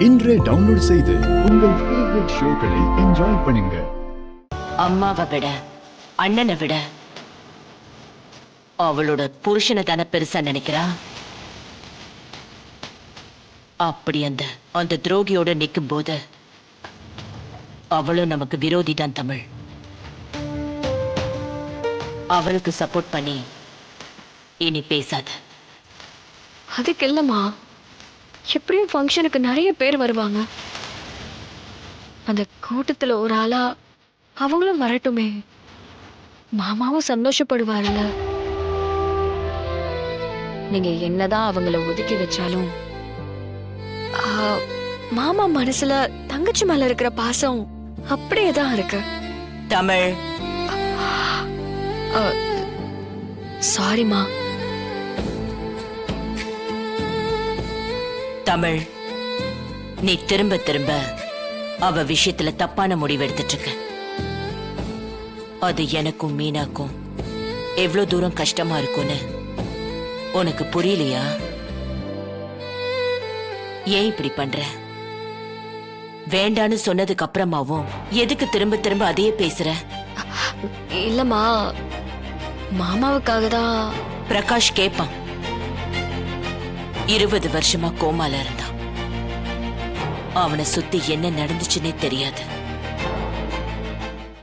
இன்றே டவுன்லோட் செய்து உங்கள் ஃபேவரட் ஷோக்களை என்ஜாய் பண்ணுங்க. அம்மாவை விட அண்ணனை விட அவளோட புருஷனை தானே பெருசா நினைக்கிறா. அப்படி அந்த துரோகியோட நிற்கும் போது அவளும் நமக்கு விரோதி தான் தமிழ். அவளுக்கு சப்போர்ட் பண்ணி இனி பேசாத. அதுக்கு இல்லம்மா, எப்படியும் ஃபங்க்ஷனுக்கு நிறைய பேர் வருவாங்க. அந்த கூட்டத்துல ஒரு ஆளா அவங்களும் வரட்டுமே, மாமாவும் சந்தோஷப்படுவாருல்ல. நீங்க என்னதான் அவங்கள ஒதுக்கி வச்சாலும் மாமா மனசுல தங்கச்சி மேல இருக்கிற பாசம் அப்படியே தான் இருக்கு. தமிழ், சாரிமா. தமிழ், நீ திரும்ப திரும்ப அவ விஷயத்துல தப்பான முடிவு எடுத்துட்டு இருக்க. அது எனக்கும் மீனாக்கும் எவ்வளவு தூரம் கஷ்டமா இருக்கும்னு உனக்கு புரியலையா? ஏன் இப்படி பண்ற? வேண்டான்னு சொன்னதுக்கு அப்புறமாவும் எதுக்கு திரும்ப திரும்ப அதையே பேசுற? இல்லம்மா, மாமாவுக்காக தான். பிரகாஷ் கேப்பான். 20 வருஷமா கோமால இருந்தான். அவனை சுத்தி என்ன நடந்துச்சுன்னே தெரியாது.